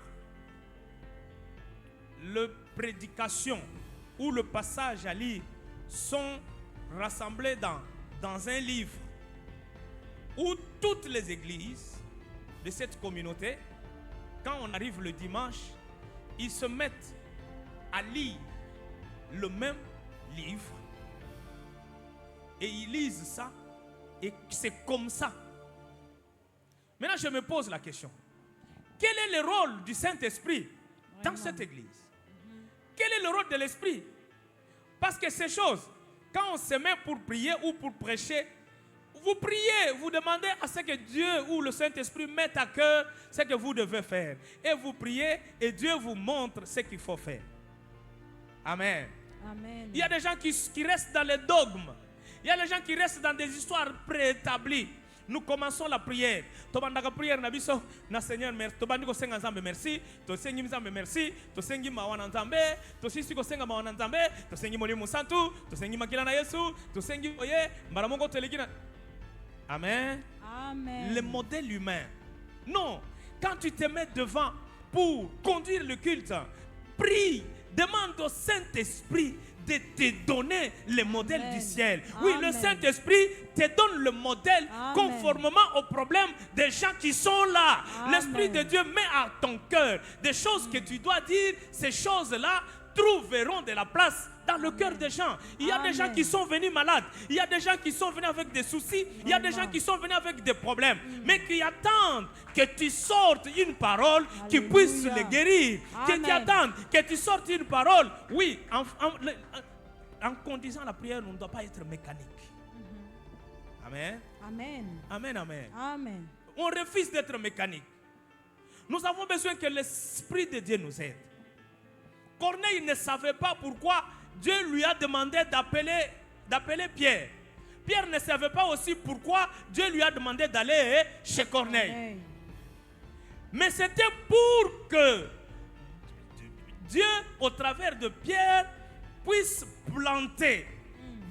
Speaker 1: les prédications ou le passage à lire sont rassemblés dans un livre où toutes les églises de cette communauté, quand on arrive le dimanche, ils se mettent à lire le même livre et ils lisent ça et c'est comme ça. Maintenant, je me pose la question. Quel est le rôle du Saint-Esprit dans cette église? Quel est le rôle de l'Esprit? Parce que ces choses, quand on se met pour prier ou pour prêcher, vous priez, vous demandez à ce que Dieu ou le Saint-Esprit mette à cœur ce que vous devez faire. Et vous priez et Dieu vous montre ce qu'il faut faire. Amen.
Speaker 2: Amen.
Speaker 1: Il y a des gens qui restent dans les dogmes. Il y a des gens qui restent dans des histoires préétablies. Nous commençons la prière. Tobandaka prière na biso na Seigneur merci. Tobandi ko senga nzambe merci. To sengi nzambe merci. To sengi mawana nzambe. To sisi ko senga mawana nzambe. To sengi molimo santu. To sengi makila na Yesu. To sengi oye mbaramongo telegina. Amen.
Speaker 2: Amen.
Speaker 1: Le modèle humain. Non. Quand tu te mets devant pour conduire le culte, prie. Demande au Saint-Esprit de te donner le modèle du ciel. Oui, le Saint-Esprit te donne le modèle conformément aux problèmes des gens qui sont là. L'Esprit de Dieu met à ton cœur des choses que tu dois dire. Ces choses-là trouveront de la place dans le cœur des gens. Il y a des gens qui sont venus malades. Il y a des gens qui sont venus avec des soucis. Il y a des gens qui sont venus avec des problèmes. Mais qui attendent que tu sortes une parole qui puisse les guérir. Qui attendent que tu sortes une parole. Oui, en conduisant la prière, on ne doit pas être mécanique. Amen.
Speaker 2: Amen.
Speaker 1: Amen, amen.
Speaker 2: Amen.
Speaker 1: On refuse d'être mécanique. Nous avons besoin que l'Esprit de Dieu nous aide. Corneille ne savait pas pourquoi Dieu lui a demandé d'appeler Pierre. Pierre ne savait pas aussi pourquoi Dieu lui a demandé d'aller chez Corneille. Mais c'était pour que Dieu, au travers de Pierre, puisse planter,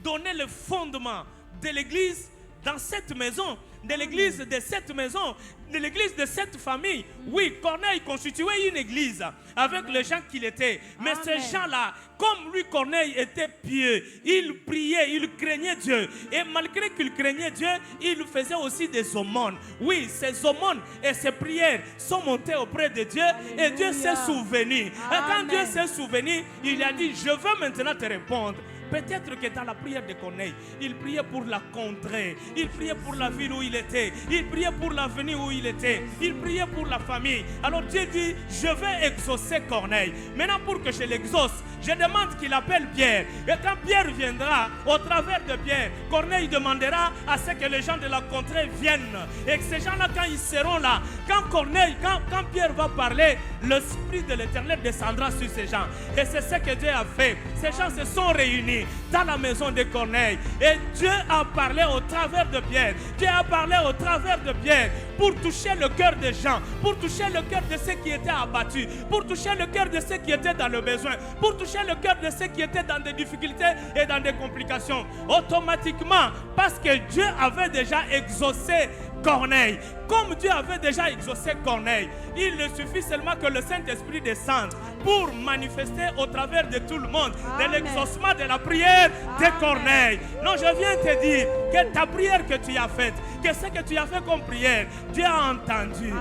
Speaker 1: donner le fondement de l'église dans cette maison, de l'église de cette maison, de l'église de cette famille. Oui, Corneille constituait une église avec les gens qu'il était. Mais ces gens-là, comme lui, Corneille était pieux, il priait, il craignait Dieu. Et malgré qu'il craignait Dieu, il faisait aussi des aumônes. Oui, ces aumônes et ces prières sont montées auprès de Dieu. Alléluia. Et Dieu s'est souvenu. Et quand Dieu s'est souvenu, il a dit, je veux maintenant te répondre. Peut-être que dans la prière de Corneille, il priait pour la contrée, il priait pour la ville où il était, il priait pour l'avenir où il était, il priait pour la famille. Alors Dieu dit, je vais exaucer Corneille. Maintenant pour que je l'exauce, je demande qu'il appelle Pierre. Et quand Pierre viendra, au travers de Pierre, Corneille demandera à ce que les gens de la contrée viennent. Et que ces gens-là, quand ils seront là, quand Pierre va parler, l'Esprit de l'Éternel descendra sur ces gens. Et c'est ce que Dieu a fait. Ces gens se sont réunis dans la maison de Corneille. Et Dieu a parlé au travers de Pierre. Dieu a parlé au travers de Pierre pour toucher le cœur des gens, pour toucher le cœur de ceux qui étaient abattus, pour toucher le cœur de ceux qui étaient dans le besoin, pour toucher le cœur de ceux qui étaient dans des difficultés et dans des complications. Automatiquement, parce que Dieu avait déjà exaucé Corneille. Comme Dieu avait déjà exaucé Corneille, il ne suffit seulement que le Saint-Esprit descende pour manifester au travers de tout le monde de l'exaucement de la prière de Corneille. Non, je viens te dire que ta prière que tu as faite, que ce que tu as fait comme prière, Dieu a entendu.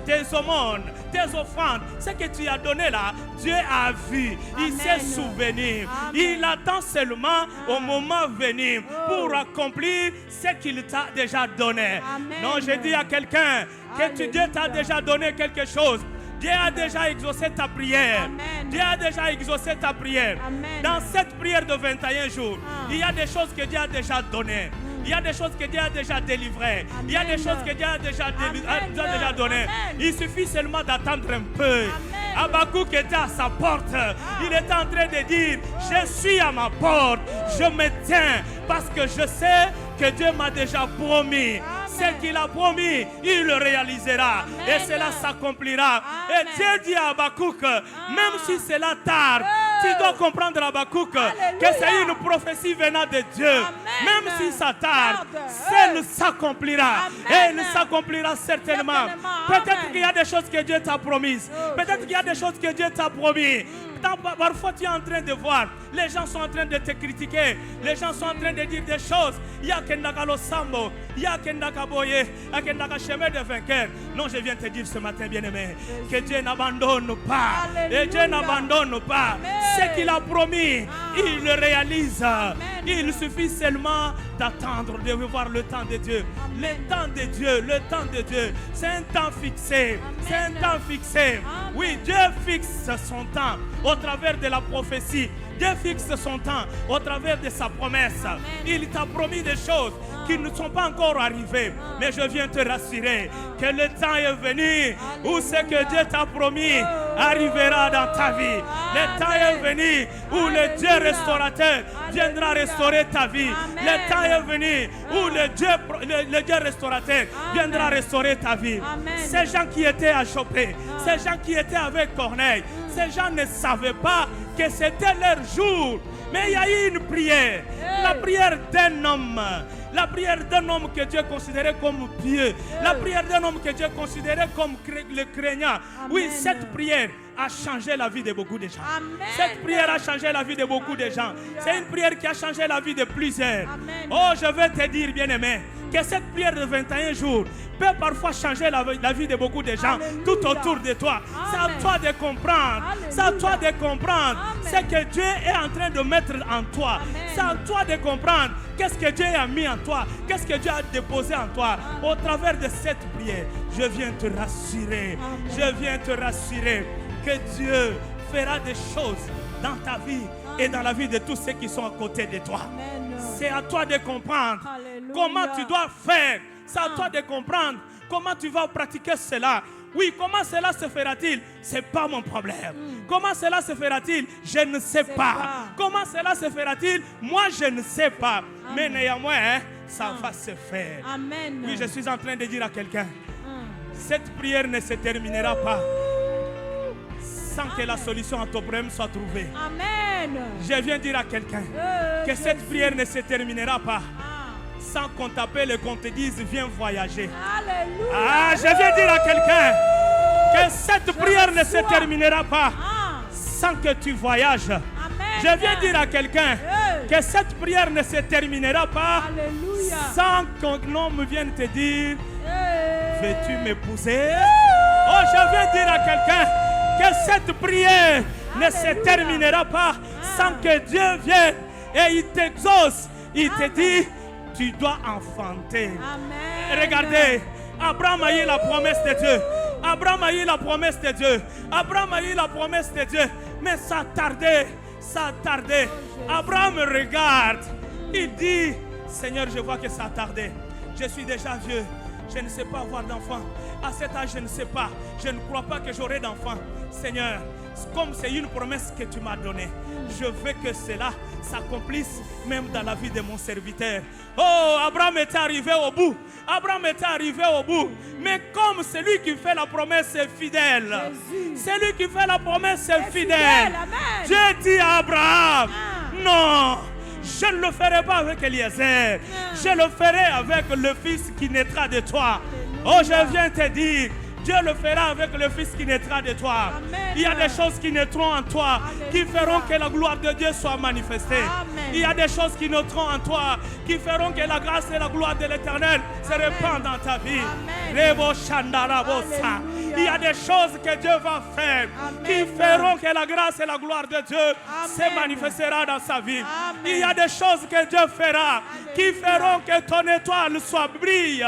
Speaker 1: Tes aumônes, tes offrandes, ce que tu as donné là, Dieu a vu. Il s'est souvenu. Il attend seulement au moment venu pour accomplir ce qu'il t'a déjà donné. Non, je dis à quelqu'un que Dieu t'a déjà donné quelque chose. Dieu a déjà exaucé ta prière.
Speaker 2: Amen.
Speaker 1: Dieu a déjà exaucé ta prière.
Speaker 2: Amen.
Speaker 1: Dans cette prière de 21 jours, il y a des choses que Dieu a déjà données. Il y a des choses que Dieu a déjà délivrées. Il y a des choses que Dieu a déjà données. Il suffit seulement d'attendre un peu. Habakkuk était à sa porte. Il était en train de dire, je suis à ma porte. Je me tiens parce que je sais que Dieu m'a déjà promis. Ce qu'il a promis, il le réalisera. Et cela s'accomplira. Et Dieu dit à Habakkuk, même si cela tarde, tu dois comprendre, Habakkuk, que c'est une prophétie venant de Dieu. Même si ça tarde, celle s'accomplira. Et elle s'accomplira certainement. Peut-être qu'il y a des choses que Dieu t'a promises. Peut-être qu'il y a des choses que Dieu t'a promis. Parfois tu es en train de voir, les gens sont en train de te critiquer, les gens sont en train de dire des choses. Il y a Kendaka Losambo, il y a Kendaka Boye, il y a Kendaka chemin de vainqueur. Non, je viens te dire ce matin, bien-aimé, que Dieu n'abandonne pas. Et Dieu n'abandonne pas. Ce qu'il a promis, il le réalise. Il suffit seulement d'attendre, de voir le temps de Dieu. Le temps de Dieu, le temps de Dieu. C'est un temps fixé. C'est un temps fixé. Oui, Dieu fixe son temps au travers de la prophétie. Dieu fixe son temps au travers de sa promesse. Il t'a promis des choses qui ne sont pas encore arrivées. Mais je viens te rassurer que le temps est venu où ce que Dieu t'a promis arrivera dans ta vie. Le temps est venu où le Dieu restaurateur viendra restaurer ta vie. Le temps est venu où le Dieu restaurateur viendra restaurer ta vie. Ces gens qui étaient à Chopé, ces gens qui étaient avec Corneille, ces gens ne savaient pas que c'était leur jour. Mais il y a eu une prière, la prière d'un homme. La prière d'un homme que Dieu considérait comme pieux. La prière d'un homme que Dieu considérait comme le craignant. Oui, cette prière a changé la vie de beaucoup de gens. Cette prière a changé la vie de beaucoup de gens. C'est une prière qui a changé la vie de plusieurs. Oh, je veux te dire, bien-aimé, que cette prière de 21 jours peut parfois changer la vie de beaucoup de gens tout autour de toi. C'est à toi de comprendre. C'est à toi de comprendre ce que Dieu est en train de mettre en toi. C'est à toi de comprendre qu'est-ce que Dieu a mis en toi. Qu'est-ce que Dieu a déposé en toi. Au travers de cette prière, je viens te rassurer. Je viens te rassurer que Dieu fera des choses dans ta vie et dans la vie de tous ceux qui sont à côté de toi. C'est à toi de comprendre comment tu dois faire. C'est à toi de comprendre comment tu vas pratiquer cela. Oui, comment cela se fera-t-il? Ce n'est pas mon problème. Comment cela se fera-t-il? Je ne sais pas. Comment cela se fera-t-il? Moi, je ne sais pas. Mais néanmoins, ça va se faire.
Speaker 2: Amen.
Speaker 1: Oui, je suis en train de dire à quelqu'un, cette prière ne se terminera pas sans que la solution à ton problème soit trouvée.
Speaker 2: Amen.
Speaker 1: Je viens dire à quelqu'un que cette prière ne se terminera pas sans qu'on t'appelle et qu'on te dise viens voyager.
Speaker 2: Alléluia.
Speaker 1: Ah, je viens dire à quelqu'un que cette prière ne se terminera pas sans que tu voyages.
Speaker 2: Amen.
Speaker 1: Je viens dire à quelqu'un que cette prière ne se terminera pas sans qu'un homme vienne te dire veux-tu m'épouser? Oh, je viens dire à quelqu'un que cette prière ne se terminera pas sans que Dieu vienne et il t'exauce. Il te dit tu dois enfanter.
Speaker 2: Amen.
Speaker 1: Regardez, Abraham a eu la promesse de Dieu. Abraham a eu la promesse de Dieu. Abraham a eu la promesse de Dieu. Mais ça tardait. Ça tardait. Abraham regarde. Il dit, Seigneur, je vois que ça a tardé. Je suis déjà vieux. Je ne sais pas avoir d'enfant. À cet âge, je ne sais pas. Je ne crois pas que j'aurai d'enfant. Seigneur, comme c'est une promesse que tu m'as donnée, je veux que cela s'accomplisse même dans la vie de mon serviteur. Oh, Abraham était arrivé au bout. Abraham était arrivé au bout. Mais comme celui qui fait la promesse est fidèle, celui qui fait la promesse est fidèle. Dieu dit à Abraham, non, je ne le ferai pas avec Eliezer. Je le ferai avec le fils qui naîtra de toi. Oh, je viens te dire, Dieu le fera avec le fils qui naîtra de toi. Amen. Il y a des choses qui naîtront en toi, qui feront que la gloire de Dieu soit manifestée. Amen. Il y a des choses qui naîtront en toi, qui feront que la grâce et la gloire de l'Éternel se répandent dans ta vie. Amen. Rebo Shandarabosa. Il y a des choses que Dieu va faire qui feront que la grâce et la gloire de Dieu se manifestera dans sa vie. Il y a des choses que Dieu fera qui feront que ton étoile soit brille.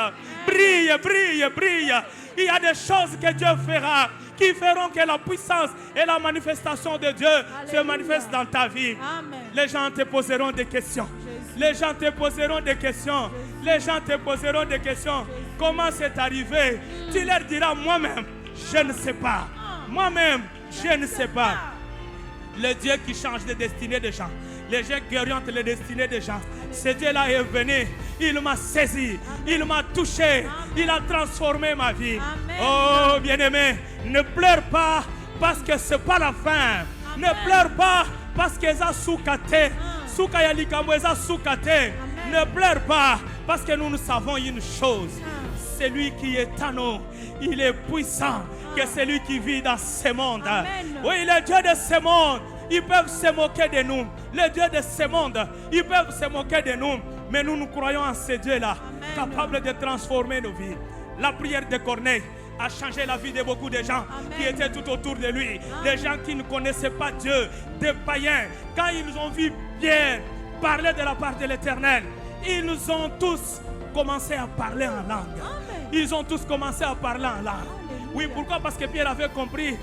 Speaker 1: Il y a des choses que Dieu fera qui feront que la puissance et la manifestation de Dieu se manifestent dans ta vie.
Speaker 2: Amen.
Speaker 1: Les gens te poseront des questions. Les gens te poseront des questions. Les gens te poseront des questions. Comment c'est arrivé? Tu leur diras, moi-même, je ne sais pas. Moi-même, je ne sais pas. Le Dieu qui change les destinées des gens. Le Dieu qui oriente les destinées des gens. Ce Dieu-là est venu. Il m'a saisi. Il m'a touché. Il a transformé ma vie. Oh, bien-aimé, ne pleure pas parce que ce n'est pas la fin. Ne pleure pas parce que ça soukate. Ne pleure pas parce que nous savons une chose. Celui qui est en nous, il est puissant que celui qui vit dans ce monde. Oui, le Dieu de ce monde, ils peuvent se moquer de nous. Le Dieu de ce monde, ils peuvent se moquer de nous. Mais nous croyons en ce Dieu-là, capable de transformer nos vies. La prière de Corneille a changé la vie de beaucoup de gens qui étaient tout autour de lui. Des gens qui ne connaissaient pas Dieu, des païens. Quand ils ont vu Pierre parler de la part de l'Éternel, ils ont tous commencé à parler en langue. Ils ont tous commencé à parler en langue. Oui, pourquoi? Parce que Pierre avait compris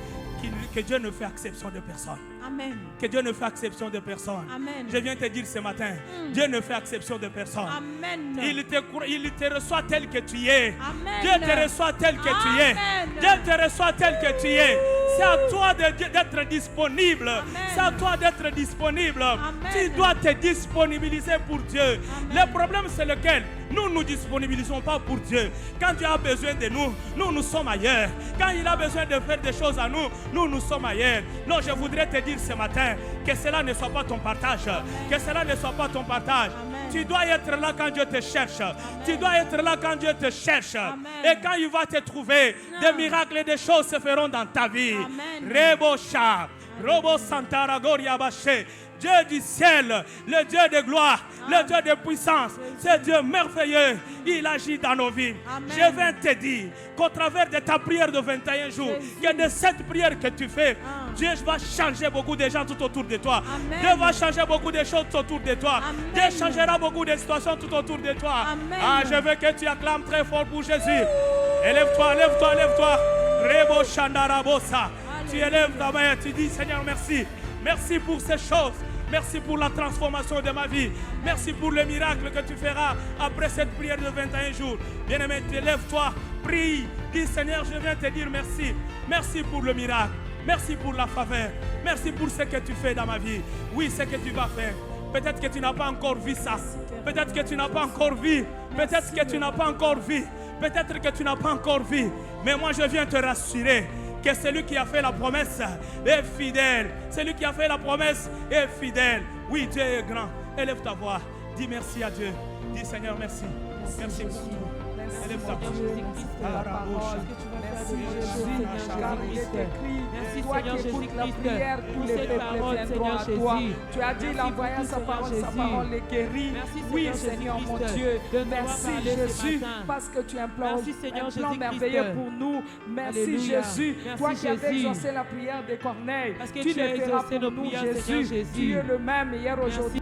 Speaker 1: que Dieu ne fait exception de personne.
Speaker 2: Amen.
Speaker 1: Que Dieu ne fait exception de personne.
Speaker 2: Amen.
Speaker 1: Je viens te dire ce matin, Dieu ne fait exception de personne.
Speaker 2: Amen.
Speaker 1: Il te reçoit tel que tu es.
Speaker 2: Amen.
Speaker 1: Dieu te reçoit tel que tu es.
Speaker 2: Amen.
Speaker 1: Dieu te reçoit tel que tu es. C'est à toi d'être disponible.
Speaker 2: Amen.
Speaker 1: C'est à toi d'être disponible.
Speaker 2: Amen.
Speaker 1: Tu dois te disponibiliser pour Dieu.
Speaker 2: Amen.
Speaker 1: Le problème c'est lequel? Nous ne nous disponibilisons pas pour Dieu. Quand Dieu a besoin de nous, nous sommes ailleurs. Quand il a besoin de faire des choses à nous, nous sommes ailleurs. Non, je voudrais te dire ce matin que cela ne soit pas ton partage.
Speaker 2: Amen.
Speaker 1: Que cela ne soit pas ton partage.
Speaker 2: Amen.
Speaker 1: Tu dois être là quand Dieu te cherche.
Speaker 2: Amen.
Speaker 1: Tu dois être là quand Dieu te cherche.
Speaker 2: Amen.
Speaker 1: Et quand il va te trouver, des miracles et des choses se feront dans ta vie.
Speaker 2: Amen.
Speaker 1: Rebosha, Robo Santara Goria Baché. Dieu du ciel, le Dieu de gloire, le Dieu de puissance, ce Dieu merveilleux, il agit dans nos vies.
Speaker 2: Amen.
Speaker 1: Je viens te dire qu'au travers de ta prière de 21 jours, que de cette prière que tu fais, Dieu va changer beaucoup de gens tout autour de toi.
Speaker 2: Amen.
Speaker 1: Dieu va changer beaucoup de choses tout autour de toi.
Speaker 2: Amen.
Speaker 1: Dieu changera beaucoup de situations tout autour de toi.
Speaker 2: Amen.
Speaker 1: Ah, je veux que tu acclames très fort pour Jésus. Élève-toi, lève-toi, lève-toi. Rebo Shandarabosa. Tu élèves ta main, tu dis Seigneur, merci. Merci pour ces choses. Merci pour la transformation de ma vie. Merci pour le miracle que tu feras après cette prière de 21 jours. Bien-aimé, lève-toi, prie. Dis Seigneur, je viens te dire merci. Merci pour le miracle. Merci pour la faveur. Merci pour ce que tu fais dans ma vie. Oui, ce que tu vas faire. Peut-être que tu n'as pas encore vu ça. Peut-être que tu n'as pas encore vu. Peut-être que tu n'as pas encore vu. Peut-être que tu n'as pas encore vu. Mais moi, je viens te rassurer que celui qui a fait la promesse est fidèle. Celui qui a fait la promesse est fidèle. Oui, Dieu est grand. Élève ta voix. Dis merci à Dieu. Dis Seigneur, merci. Merci pour tout. Élève ta voix.
Speaker 3: Merci Jésus, car il est écrit, toi qui écoutes la prière, tous les peuples viendront à toi. Tu as dit, il envoya sa parole les guérit. Oui, Seigneur mon Dieu, merci Jésus, parce que tu implores un plan merveilleux pour nous. Merci Jésus, toi qui avais exaucé la prière de Corneille, tu le feras pour nous Jésus. Tu es le même hier, aujourd'hui.